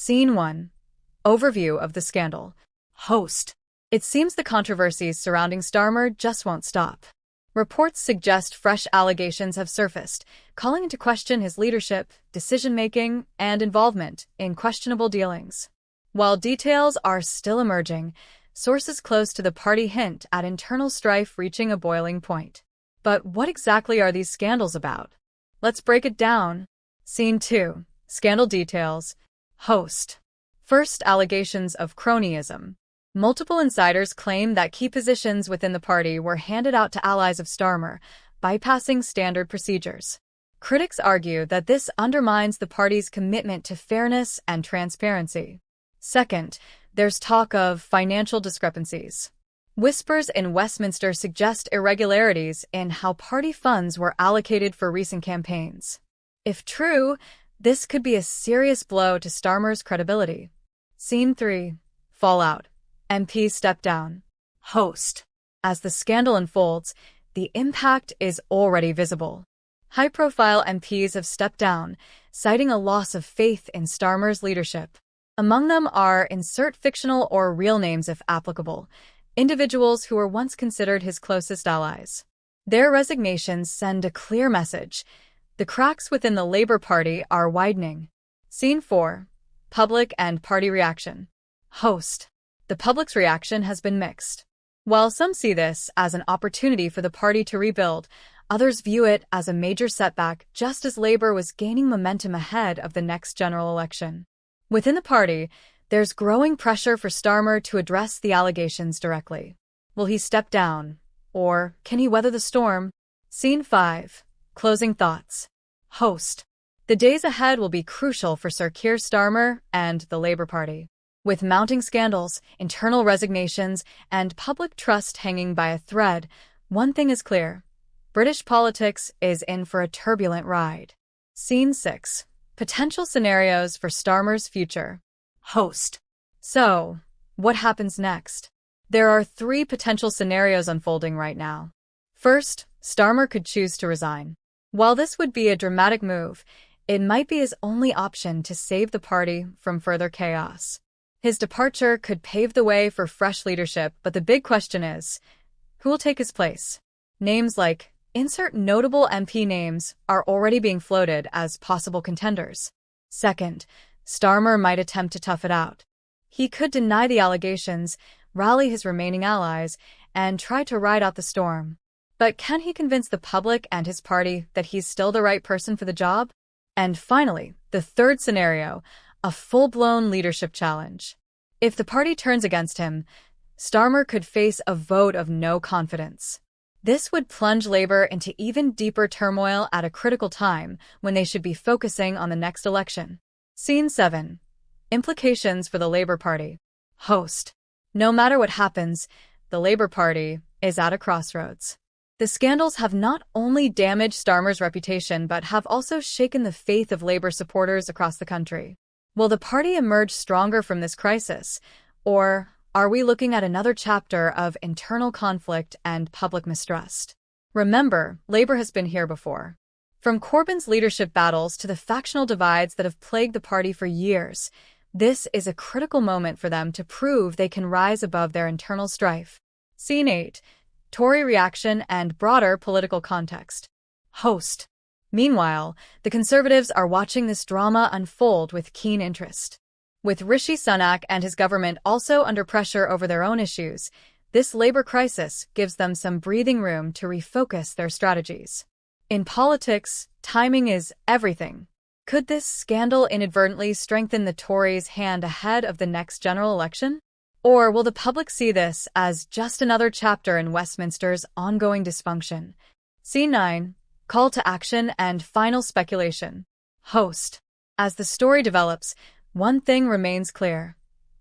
Scene 1. Overview of the scandal. Host. It seems the controversies surrounding Starmer just won't stop. Reports suggest fresh allegations have surfaced, calling into question his leadership, decision-making, and involvement in questionable dealings. While details are still emerging, sources close to the party hint at internal strife reaching a boiling point. But what exactly are these scandals about? Let's break it down. Scene 2. Scandal details. Host. First, allegations of cronyism. Multiple insiders claim that key positions within the party were handed out to allies of Starmer, bypassing standard procedures. Critics argue that this undermines the party's commitment to fairness and transparency. Second, there's talk of financial discrepancies. Whispers in Westminster suggest irregularities in how party funds were allocated for recent campaigns. If true, this could be a serious blow to Starmer's credibility. Scene 3. Fallout. MPs step down. Host. As the scandal unfolds, the impact is already visible. High-profile MPs have stepped down, citing a loss of faith in Starmer's leadership. Among them are, insert fictional or real names if applicable, individuals who were once considered his closest allies. Their resignations send a clear message. The cracks within the Labour Party are widening. Scene 4. Public and party reaction. Host. The public's reaction has been mixed. While some see this as an opportunity for the party to rebuild, others view it as a major setback just as Labour was gaining momentum ahead of the next general election. Within the party, there's growing pressure for Starmer to address the allegations directly. Will he step down? Or can he weather the storm? Scene 5. Closing thoughts. Host. The days ahead will be crucial for Sir Keir Starmer and the Labour Party. With mounting scandals, internal resignations, and public trust hanging by a thread, one thing is clear. British politics is in for a turbulent ride. Scene 6. Potential scenarios for Starmer's future. Host. So, what happens next? There are 3 potential scenarios unfolding right now. First, Starmer could choose to resign. While this would be a dramatic move, it might be his only option to save the party from further chaos. His departure could pave the way for fresh leadership, but the big question is, who will take his place? Names like insert notable MP names are already being floated as possible contenders. Second, Starmer might attempt to tough it out. He could deny the allegations, rally his remaining allies, and try to ride out the storm. But can he convince the public and his party that he's still the right person for the job? And finally, the third scenario, a full-blown leadership challenge. If the party turns against him, Starmer could face a vote of no confidence. This would plunge Labour into even deeper turmoil at a critical time when they should be focusing on the next election. Scene 7. Implications for the Labour Party. Host. No matter what happens, the Labour Party is at a crossroads. The scandals have not only damaged Starmer's reputation but have also shaken the faith of Labour supporters across the country. Will the party emerge stronger from this crisis, or are we looking at another chapter of internal conflict and public mistrust? Remember, Labour has been here before. From Corbyn's leadership battles to the factional divides that have plagued the party for years, this is a critical moment for them to prove they can rise above their internal strife. Scene 8. Tory reaction and broader political context. Host. Meanwhile, the Conservatives are watching this drama unfold with keen interest. With Rishi Sunak and his government also under pressure over their own issues, this Labour crisis gives them some breathing room to refocus their strategies. In politics, timing is everything. Could this scandal inadvertently strengthen the Tories' hand ahead of the next general election? Or will the public see this as just another chapter in Westminster's ongoing dysfunction? Scene 9. Call to action and final speculation. Host. As the story develops, one thing remains clear.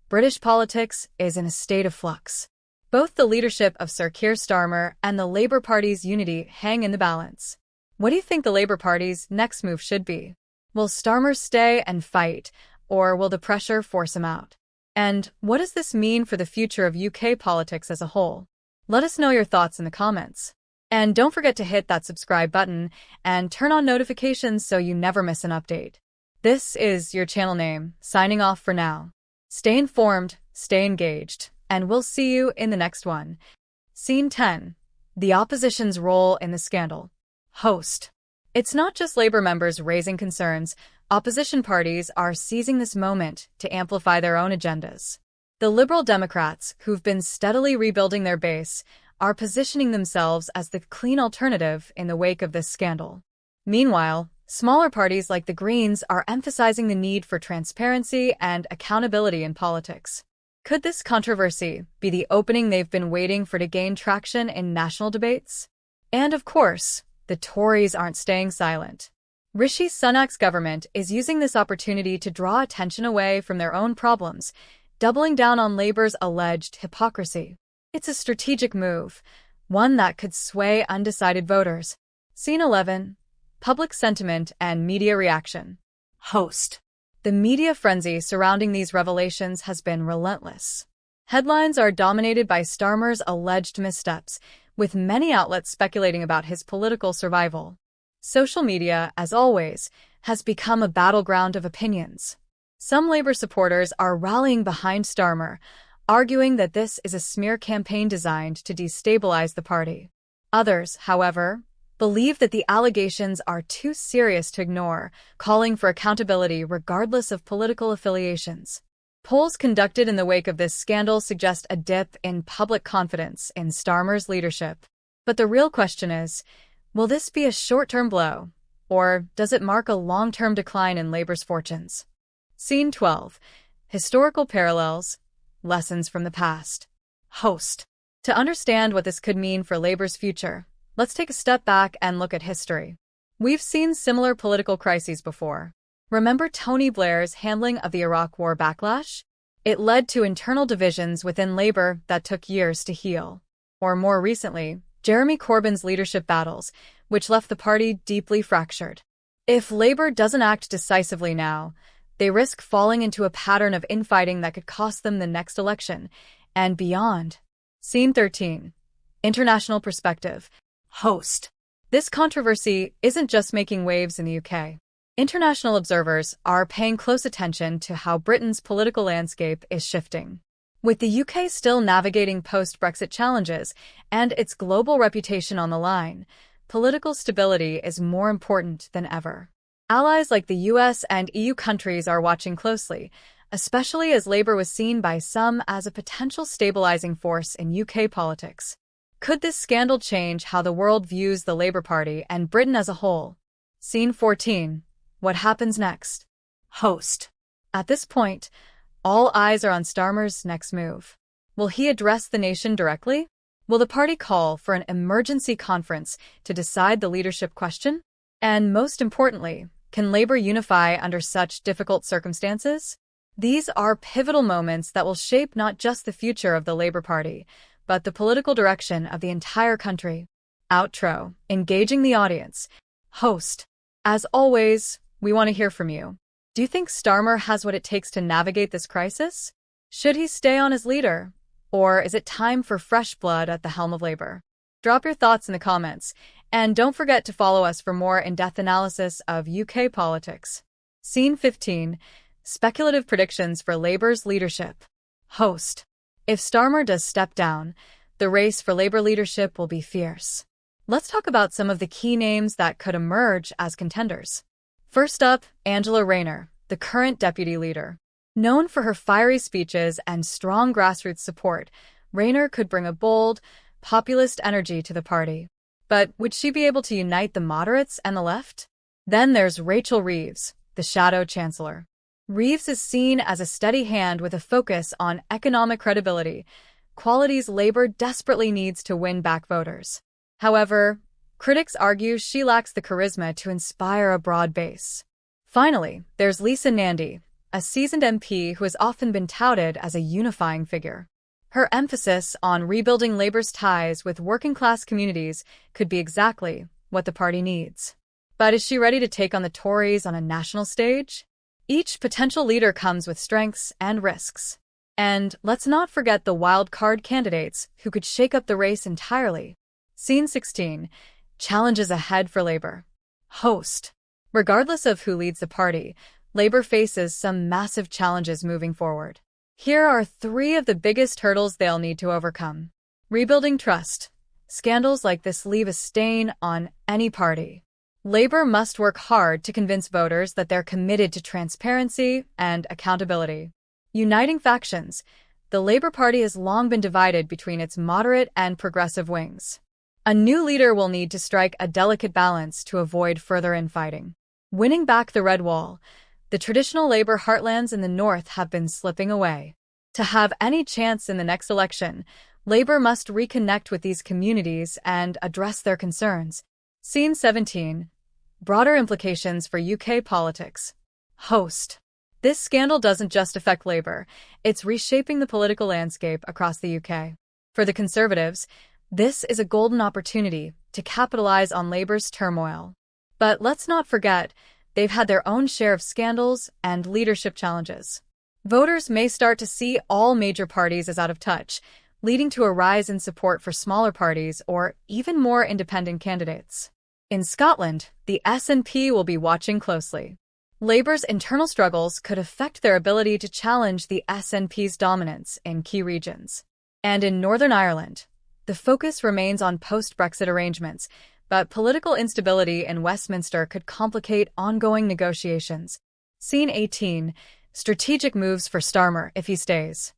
British politics is in a state of flux. Both the leadership of Sir Keir Starmer and the Labour Party's unity hang in the balance. What do you think the Labour Party's next move should be? Will Starmer stay and fight, or will the pressure force him out? And what does this mean for the future of UK politics as a whole? Let us know your thoughts in the comments. And don't forget to hit that subscribe button and turn on notifications so you never miss an update. This is your channel name, signing off for now. Stay informed, stay engaged, and we'll see you in the next one. Scene 10. The opposition's role in the scandal. Host. It's not just Labour members raising concerns. Opposition parties are seizing this moment to amplify their own agendas. The Liberal Democrats, who've been steadily rebuilding their base, are positioning themselves as the clean alternative in the wake of this scandal. Meanwhile, smaller parties like the Greens are emphasizing the need for transparency and accountability in politics. Could this controversy be the opening they've been waiting for to gain traction in national debates? And of course, the Tories aren't staying silent. Rishi Sunak's government is using this opportunity to draw attention away from their own problems, doubling down on Labour's alleged hypocrisy. It's a strategic move, one that could sway undecided voters. Scene 11. Public sentiment and media reaction. Host. The media frenzy surrounding these revelations has been relentless. Headlines are dominated by Starmer's alleged missteps, with many outlets speculating about his political survival. Social media, as always, has become a battleground of opinions. Some Labour supporters are rallying behind Starmer, arguing that this is a smear campaign designed to destabilize the party. Others, however, believe that the allegations are too serious to ignore, calling for accountability regardless of political affiliations. Polls conducted in the wake of this scandal suggest a dip in public confidence in Starmer's leadership. But the real question is, will this be a short-term blow, or does it mark a long-term decline in Labour's fortunes? Scene 12. Historical parallels, lessons from the past. Host. To understand what this could mean for Labour's future, let's take a step back and look at history. We've seen similar political crises before. Remember Tony Blair's handling of the Iraq War backlash? It led to internal divisions within Labour that took years to heal. Or more recently, Jeremy Corbyn's leadership battles, which left the party deeply fractured. If Labour doesn't act decisively now, they risk falling into a pattern of infighting that could cost them the next election and beyond. Scene 13. International perspective. Host. This controversy isn't just making waves in the UK. International observers are paying close attention to how Britain's political landscape is shifting. With the UK still navigating post-Brexit challenges and its global reputation on the line, political stability is more important than ever. Allies like the US and EU countries are watching closely, especially as Labour was seen by some as a potential stabilizing force in UK politics. Could this scandal change how the world views the Labour Party and Britain as a whole? Scene 14. What happens next? Host. At this point, all eyes are on Starmer's next move. Will he address the nation directly? Will the party call for an emergency conference to decide the leadership question? And most importantly, can Labour unify under such difficult circumstances? These are pivotal moments that will shape not just the future of the Labour Party, but the political direction of the entire country. Outro. Engaging the audience. Host. As always, we want to hear from you. Do you think Starmer has what it takes to navigate this crisis? Should he stay on as leader? Or is it time for fresh blood at the helm of Labour? Drop your thoughts in the comments, and don't forget to follow us for more in-depth analysis of UK politics. Scene 15. Speculative predictions for Labour's leadership. Host. If Starmer does step down, the race for Labour leadership will be fierce. Let's talk about some of the key names that could emerge as contenders. First up, Angela Rayner, the current deputy leader. Known for her fiery speeches and strong grassroots support, Rayner could bring a bold, populist energy to the party. But would she be able to unite the moderates and the left? Then there's Rachel Reeves, the shadow chancellor. Reeves is seen as a steady hand with a focus on economic credibility, qualities Labour desperately needs to win back voters. However, critics argue she lacks the charisma to inspire a broad base. Finally, there's Lisa Nandy, a seasoned MP who has often been touted as a unifying figure. Her emphasis on rebuilding Labour's ties with working-class communities could be exactly what the party needs. But is she ready to take on the Tories on a national stage? Each potential leader comes with strengths and risks. And let's not forget the wild-card candidates who could shake up the race entirely. Scene 16. Challenges ahead for Labour. Host. Regardless of who leads the party, Labour faces some massive challenges moving forward. Here are 3 of the biggest hurdles they'll need to overcome. Rebuilding trust. Scandals like this leave a stain on any party. Labour must work hard to convince voters that they're committed to transparency and accountability. Uniting factions. The Labour Party has long been divided between its moderate and progressive wings. A new leader will need to strike a delicate balance to avoid further infighting. Winning back the Red Wall. The traditional Labour heartlands in the north have been slipping away. To have any chance in the next election, Labour must reconnect with these communities and address their concerns. Scene 17. Broader implications for UK politics. Host. This scandal doesn't just affect Labour, it's reshaping the political landscape across the UK. For the Conservatives, this is a golden opportunity to capitalise on Labour's turmoil. But let's not forget, they've had their own share of scandals and leadership challenges. Voters may start to see all major parties as out of touch, leading to a rise in support for smaller parties or even more independent candidates. In Scotland, the SNP will be watching closely. Labour's internal struggles could affect their ability to challenge the SNP's dominance in key regions. And in Northern Ireland, the focus remains on post-Brexit arrangements, but political instability in Westminster could complicate ongoing negotiations. Scene 18. Strategic moves for Starmer if he stays.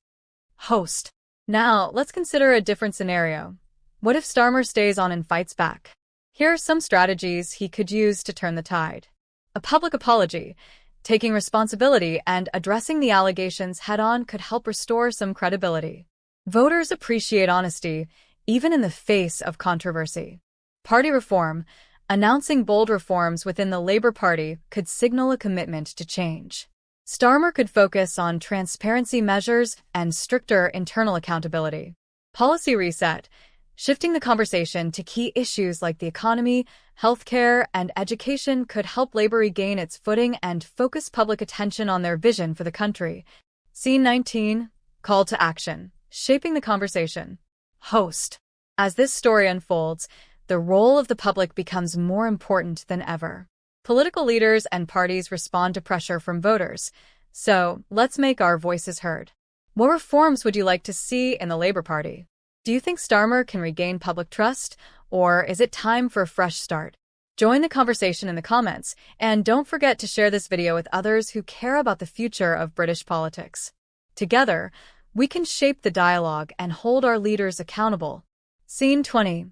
Host. Now, let's consider a different scenario. What if Starmer stays on and fights back? Here are some strategies he could use to turn the tide. A public apology. Taking responsibility and addressing the allegations head-on could help restore some credibility. Voters appreciate honesty, even in the face of controversy. Party reform. Announcing bold reforms within the Labour Party could signal a commitment to change. Starmer could focus on transparency measures and stricter internal accountability. Policy reset. Shifting the conversation to key issues like the economy, healthcare, and education could help Labour regain its footing and focus public attention on their vision for the country. Scene 19. Call to action. Shaping the conversation. Host. As this story unfolds, the role of the public becomes more important than ever. Political leaders and parties respond to pressure from voters, so let's make our voices heard. What reforms would you like to see in the Labour Party? Do you think Starmer can regain public trust, or is it time for a fresh start? Join the conversation in the comments, and don't forget to share this video with others who care about the future of British politics. Together, we can shape the dialogue and hold our leaders accountable. Scene 20.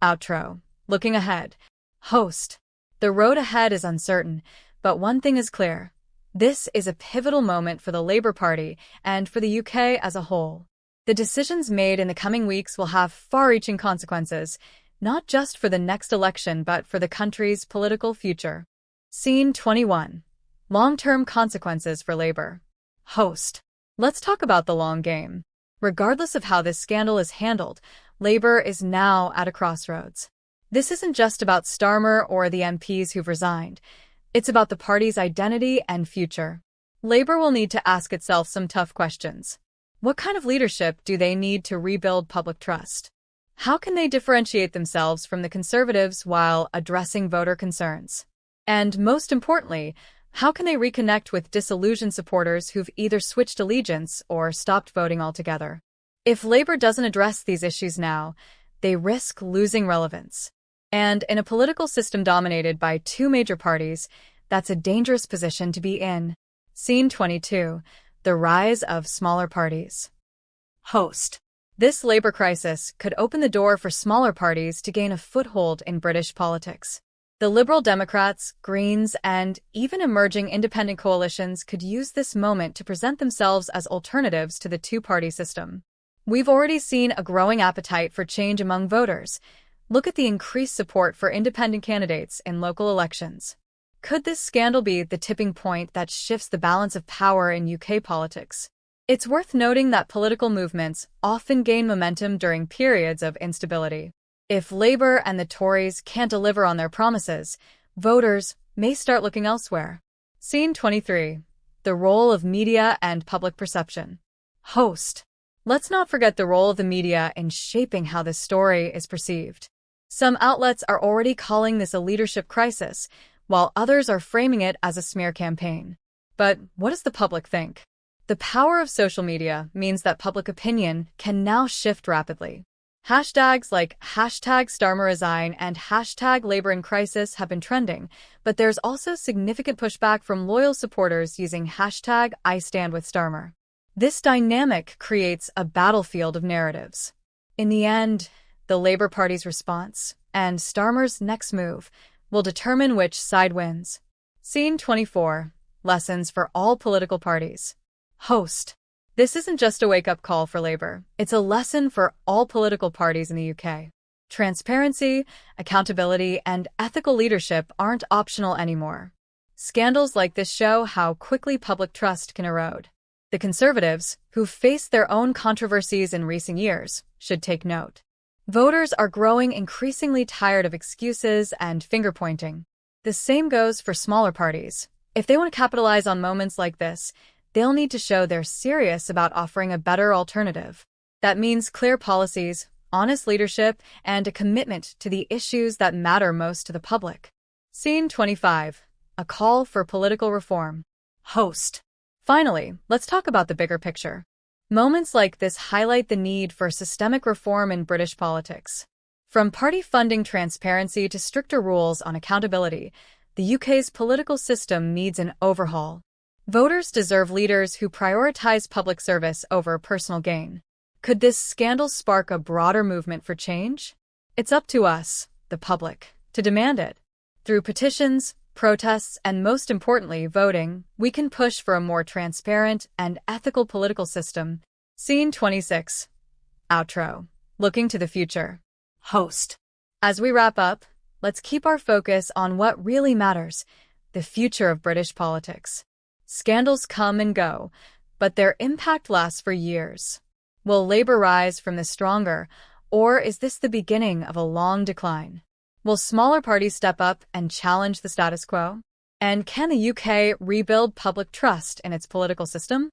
Outro. Looking ahead. Host. The road ahead is uncertain, but one thing is clear. This is a pivotal moment for the Labour Party and for the UK as a whole. The decisions made in the coming weeks will have far-reaching consequences, not just for the next election but for the country's political future. Scene 21. Long-term consequences for Labour. Host. Let's talk about the long game. Regardless of how this scandal is handled, Labour is now at a crossroads. This isn't just about Starmer or the MPs who've resigned. It's about the party's identity and future. Labour will need to ask itself some tough questions. What kind of leadership do they need to rebuild public trust? How can they differentiate themselves from the Conservatives while addressing voter concerns? And most importantly, how can they reconnect with disillusioned supporters who've either switched allegiance or stopped voting altogether? If Labour doesn't address these issues now, they risk losing relevance. And in a political system dominated by 2 major parties, that's a dangerous position to be in. Scene 22. The rise of smaller parties. Host. This Labour crisis could open the door for smaller parties to gain a foothold in British politics. The Liberal Democrats, Greens, and even emerging independent coalitions could use this moment to present themselves as alternatives to the 2-party system. We've already seen a growing appetite for change among voters. Look at the increased support for independent candidates in local elections. Could this scandal be the tipping point that shifts the balance of power in UK politics? It's worth noting that political movements often gain momentum during periods of instability. If Labour and the Tories can't deliver on their promises, voters may start looking elsewhere. Scene 23. The role of media and public perception. Host. Let's not forget the role of the media in shaping how this story is perceived. Some outlets are already calling this a leadership crisis, while others are framing it as a smear campaign. But what does the public think? The power of social media means that public opinion can now shift rapidly. Hashtags like #StarmerResign and #LabourInCrisis have been trending, but there's also significant pushback from loyal supporters using #IStandWithStarmer. This dynamic creates a battlefield of narratives. In the end, the Labour Party's response and Starmer's next move will determine which side wins. Scene 24. Lessons for all political parties. Host. This isn't just a wake-up call for Labour. It's a lesson for all political parties in the UK. Transparency, accountability, and ethical leadership aren't optional anymore. Scandals like this show how quickly public trust can erode. The Conservatives, who've faced their own controversies in recent years, should take note. Voters are growing increasingly tired of excuses and finger-pointing. The same goes for smaller parties. If they want to capitalize on moments like this, they'll need to show they're serious about offering a better alternative. That means clear policies, honest leadership, and a commitment to the issues that matter most to the public. Scene 25. A call for political reform. Host. Finally, let's talk about the bigger picture. Moments like this highlight the need for systemic reform in British politics. From party funding transparency to stricter rules on accountability, the UK's political system needs an overhaul. Voters deserve leaders who prioritize public service over personal gain. Could this scandal spark a broader movement for change? It's up to us, the public, to demand it. Through petitions, protests, and most importantly, voting, we can push for a more transparent and ethical political system. Scene 26. Outro. Looking to the future. Host. As we wrap up, let's keep our focus on what really matters, the future of British politics. Scandals come and go, but their impact lasts for years. Will Labour rise from this stronger, or is this the beginning of a long decline? Will smaller parties step up and challenge the status quo? And can the UK rebuild public trust in its political system?